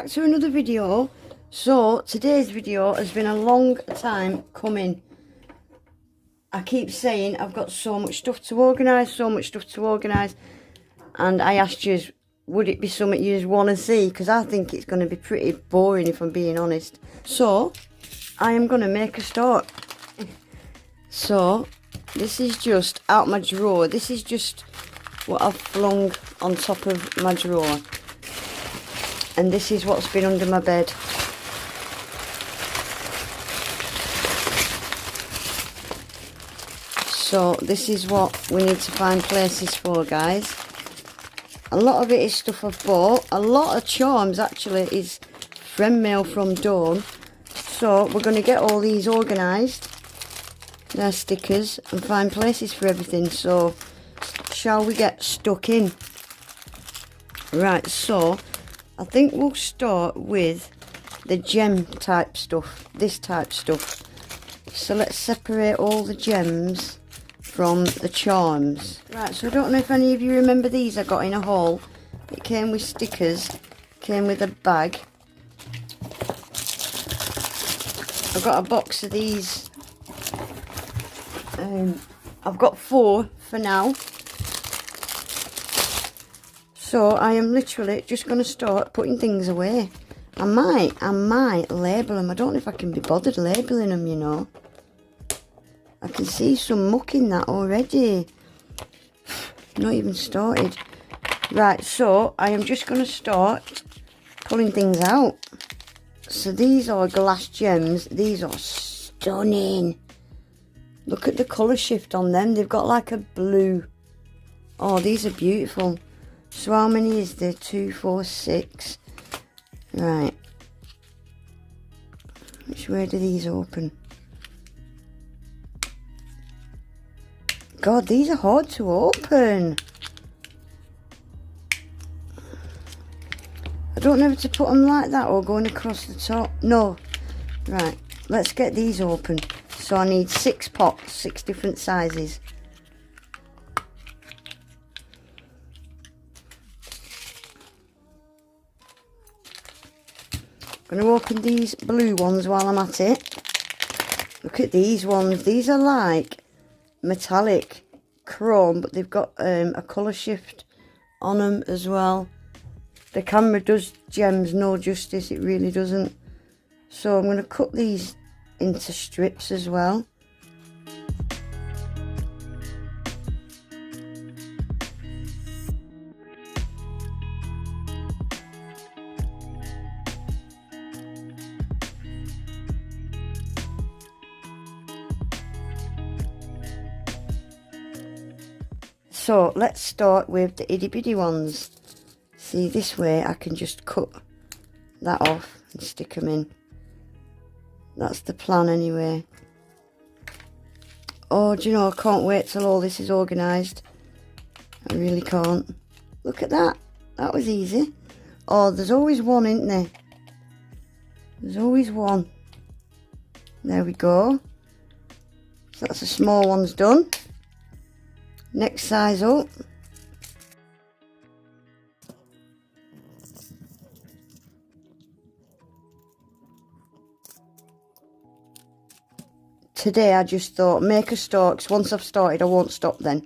back to another video. So today's video has been a long time coming. I keep saying I've got so much stuff to organise, and I asked you, would it be something you want to see, because I think it's going to be pretty boring if I'm being honest. So I am going to make a start. So this is just out my drawer. This is just what I've flung on top of my drawer, and this is what's been under my bed. So this is what we need to find places for, guys. A lot of it is stuff I've bought. A lot of charms actually is friend mail from Dawn. So we're going to get all these organised, their stickers, and find places for everything. So shall we get stuck in? Right, so I think we'll start with the gem type stuff, this type stuff. So let's separate all the gems from the charms. Right, so I don't know if any of you remember these I got in a haul. It came with stickers, came with a bag. I've got a box of these. I've got 4 for now. So I am literally just going to start putting things away. I might label them. I don't know if I can be bothered labelling them, you know. I can see some muck in that already. Not even started. Right, so I am just going to start pulling things out. So these are glass gems. These are stunning. Look at the colour shift on them. They've got like a blue. Oh, these are beautiful. So how many is there? 2, 4, 6. Right. Which way do these open? God, these are hard to open. I don't know if to put them like that or going across the top. No. Right, let's get these open. So I need 6 pots, 6 different sizes. I'm going to open these blue ones while I'm at it. Look at these ones. These are like metallic chrome, but they've got a colour shift on them as well. The camera does gems no justice, it really doesn't. So I'm going to cut these into strips as well. So let's start with the itty bitty ones. See, this way I can just cut that off and stick them in. That's the plan anyway. Oh, do you know, I can't wait till all this is organised. I really can't. Look at that. That was easy. Oh, there's always one, isn't there? There's always one. There we go. So that's the small one's done. Next size up. Today I just thought make a start, because once I've started I won't stop then,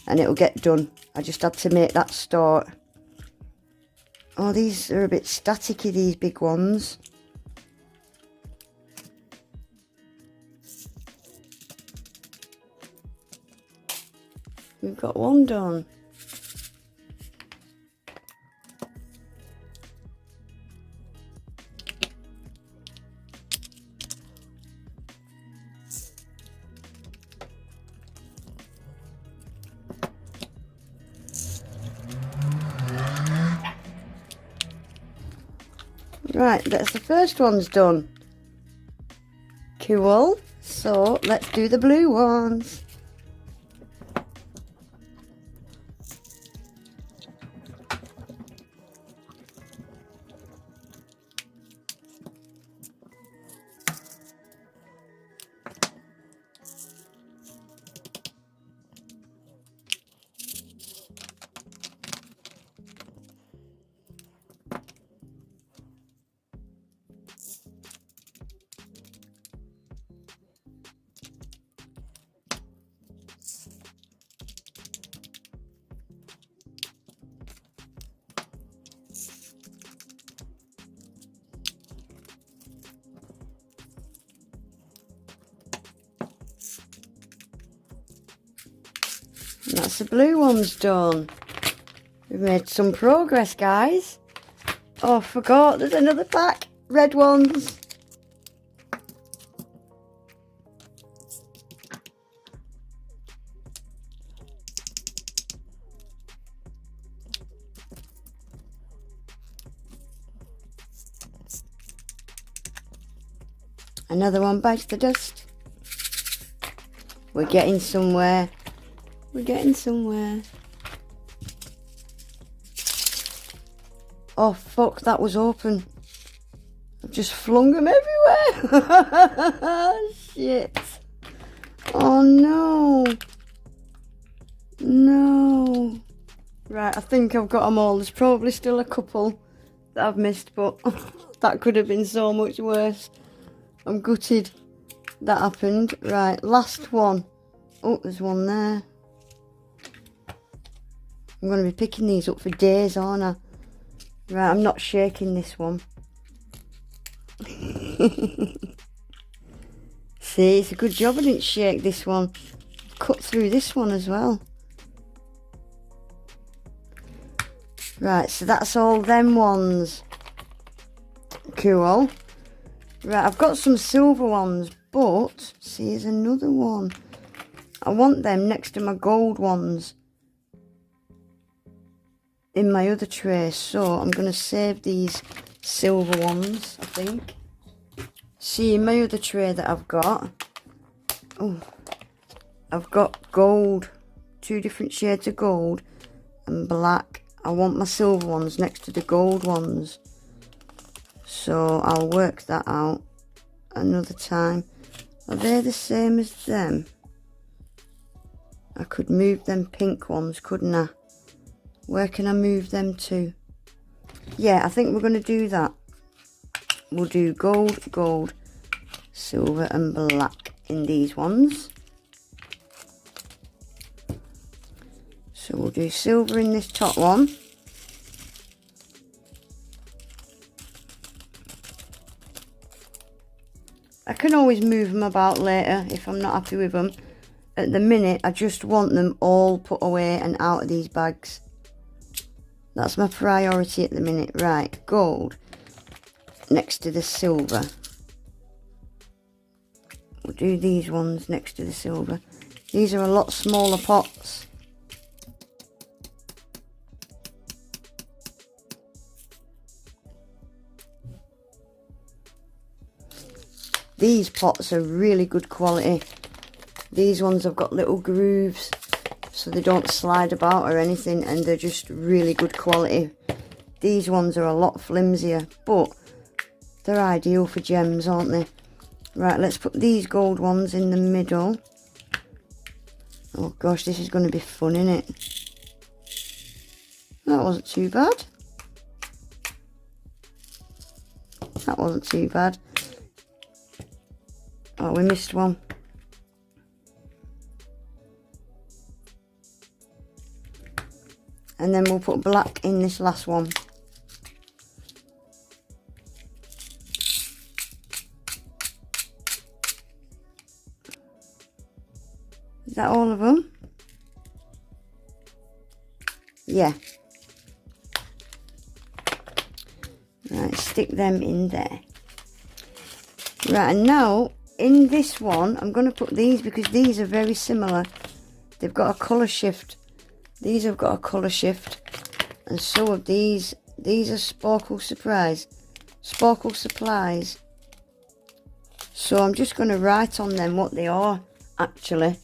and it'll get done. I just had to make that start. Oh, these are a bit staticky, these big ones. We've got one done. Right, that's the first one's done. Cool. So let's do the blue ones. And that's the blue ones done. We've made some progress, guys. Oh, I forgot, there's another pack. Red ones. Another one bites the dust. We're getting somewhere. We're getting somewhere. Oh fuck, that was open. I've just flung them everywhere. Shit. Oh no. No. Right, I think I've got them all. There's probably still a couple that I've missed, but that could have been so much worse. I'm gutted that happened. Right, last one. Oh, there's one there. I'm going to be picking these up for days, aren't I? Right, I'm not shaking this one. See, it's a good job I didn't shake this one. Cut through this one as well. Right, so that's all them ones. Cool. Right, I've got some silver ones, but see, there's another one. I want them next to my gold ones in my other tray, so I'm going to save these silver ones, I think. See, in my other tray that I've got, oh, I've got gold, 2 different shades of gold and black. I want my silver ones next to the gold ones, so I'll work that out another time. Are they the same as them? I could move them pink ones, couldn't I? Where can I move them to? Yeah, I think we're going to do that. We'll do gold, gold, silver and black in these ones. So we'll do silver in this top one. I can always move them about later if I'm not happy with them. At the minute, I just want them all put away and out of these bags. That's my priority at the minute. Right, gold next to the silver. We'll do these ones next to the silver. These are a lot smaller pots. These pots are really good quality. These ones have got little grooves so they don't slide about or anything, and they're just really good quality. These ones are a lot flimsier, but they're ideal for gems, aren't they? Right, let's put these gold ones in the middle. Oh gosh, this is going to be fun, isn't it? That wasn't too bad. That wasn't too bad. Oh, we missed one. And then we'll put black in this last one. Is that all of them? Yeah. Right, stick them in there. Right, and now in this one, I'm going to put these because these are very similar. They've got a colour shift. These have got a colour shift. And so have these. These are Sparkle Supplies. So I'm just going to write on them what they are, actually.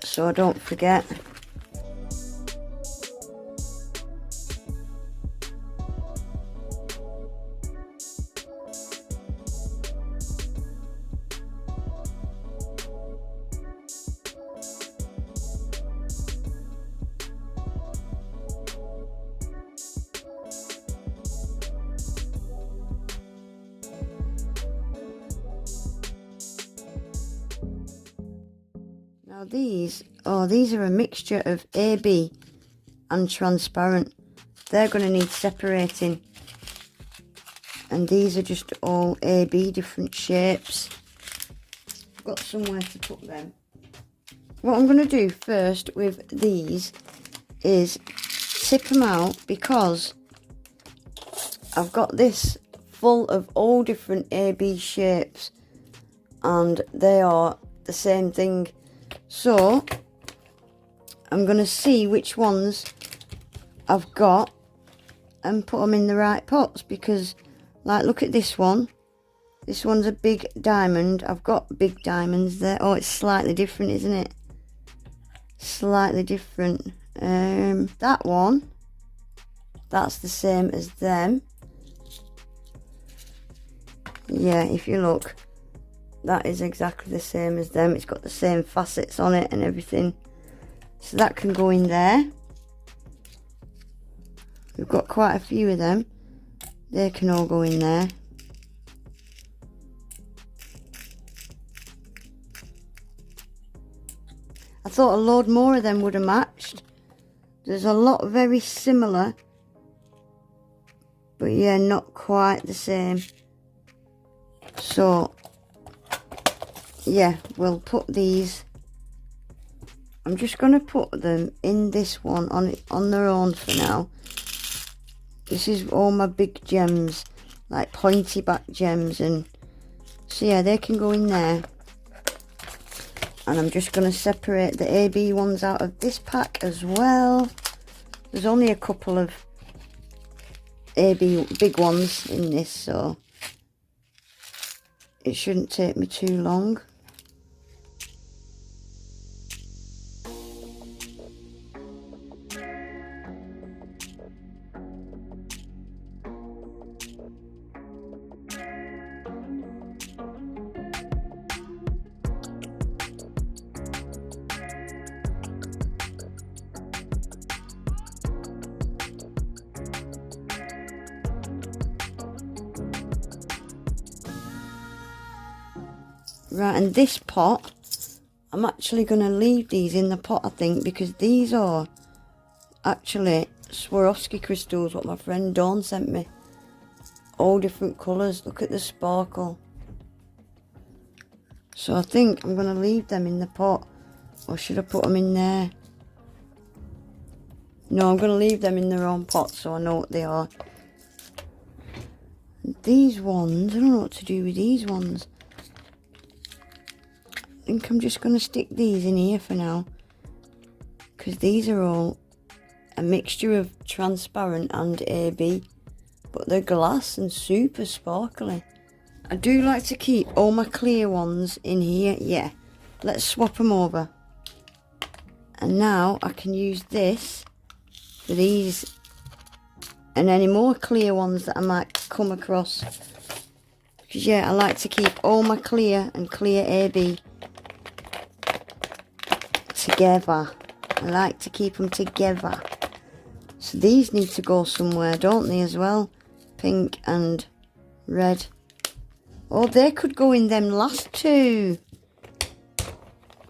So I don't forget. Now these are a mixture of AB and transparent. They're going to need separating. And these are just all AB, different shapes. I've got somewhere to put them. what I'm going to do first with these is tip them out, because I've got this full of all different AB shapes and they are the same thing. So I'm going to see which ones I've got and put them in the right pots, because like, look at this one. This one's a big diamond. I've got big diamonds there. Oh, it's slightly different, isn't it? Slightly different. That one, that's the same as them. Yeah, if you look, that is exactly the same as them. It's got the same facets on it and everything. So that can go in there. We've got quite a few of them. They can all go in there. I thought a load more of them would have matched. There's a lot very similar, but yeah, not quite the same. So yeah, we'll put these. I'm just going to put them in this one on their own for now. This is all my big gems, like pointy back gems, and so yeah, they can go in there. And I'm just going to separate the AB ones out of this pack as well. There's only a couple of AB big ones in this, so it shouldn't take me too long. Right, and this pot, I'm actually going to leave these in the pot, I think, because these are actually Swarovski crystals, what my friend Dawn sent me. All different colours. Look at the sparkle. So I think I'm going to leave them in the pot. Or should I put them in there? No, I'm going to leave them in their own pot so I know what they are. These ones, I don't know what to do with these ones. I think I'm just going to stick these in here for now, because these are all a mixture of transparent and AB, but they're glass and super sparkly. I do like to keep all my clear ones in here. Yeah, let's swap them over. And now I can use this for these and any more clear ones that I might come across, because yeah, I like to keep all my clear and clear AB together. I like to keep them together. So these need to go somewhere, don't they, as well? Pink and red. Oh, they could go in them last two.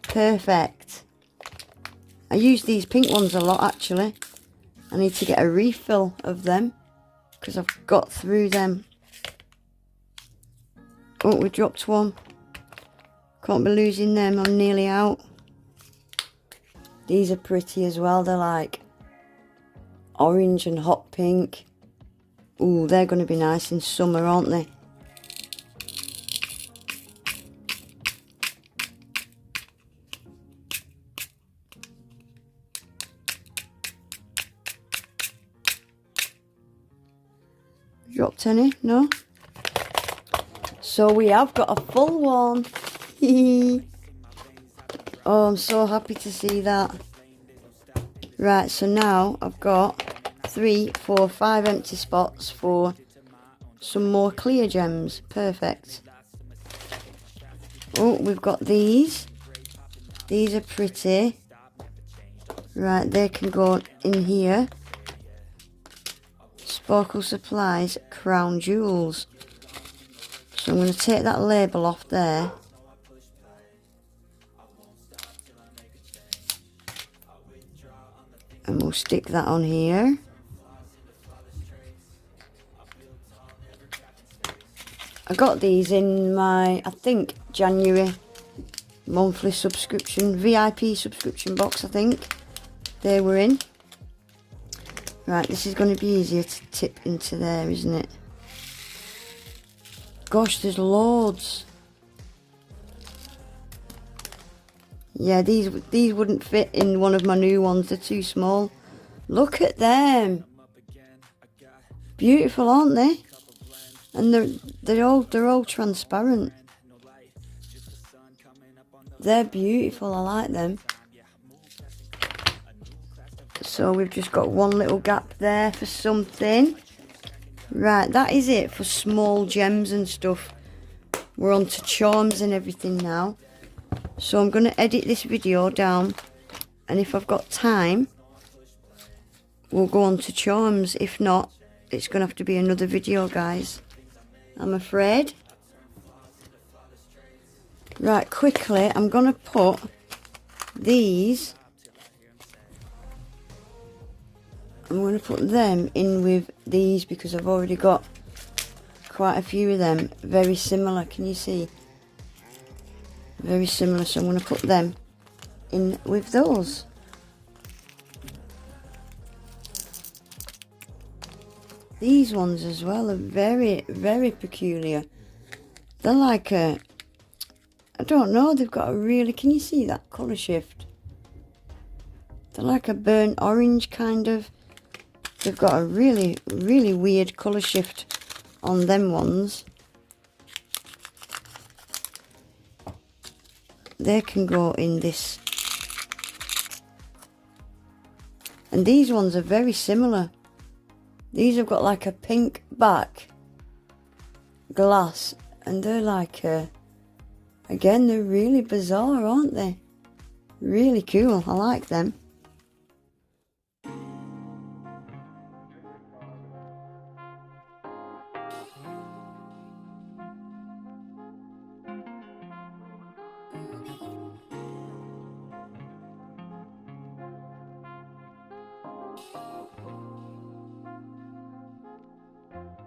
Perfect. I use these pink ones a lot, actually. I need to get a refill of them, because I've got through them. Oh, we dropped one. Can't be losing them, I'm nearly out. These are pretty as well. They're like orange and hot pink. Ooh, they're going to be nice in summer, aren't they? Dropped any? No? So we have got a full one. Oh, I'm so happy to see that. Right, so now I've got 3, 4, 5 empty spots for some more clear gems. Perfect. Oh, we've got these. These are pretty. Right, they can go in here. Sparkle Supplies Crown Jewels. So I'm going to take that label off there. And we'll stick that on here. I got these in my, I think, January monthly subscription, VIP subscription box, I think they were in. Right, this is going to be easier to tip into there, isn't it? Gosh, there's loads. Yeah, these wouldn't fit in one of my new ones. They're too small. Look at them. Beautiful, aren't they? And they're all transparent. They're beautiful. I like them. So we've just got one little gap there for something. Right, that is it for small gems and stuff. We're on to charms and everything now. So I'm going to edit this video down, and if I've got time, we'll go on to charms. If not, it's going to have to be another video, guys, I'm afraid. Right, quickly, I'm going to put these, I'm going to put them in with these because I've already got quite a few of them. Very similar, can you see? Very similar, so I'm going to put them in with those. These ones as well are very, very peculiar. They're like a, I don't know, they've got a really, can you see that colour shift? They're like a burnt orange kind of. They've got a really, really weird colour shift on them ones. They can go in this. And these ones are very similar. These have got like a pink back glass, and they're like again, they're really bizarre, aren't they? Really cool. I like them.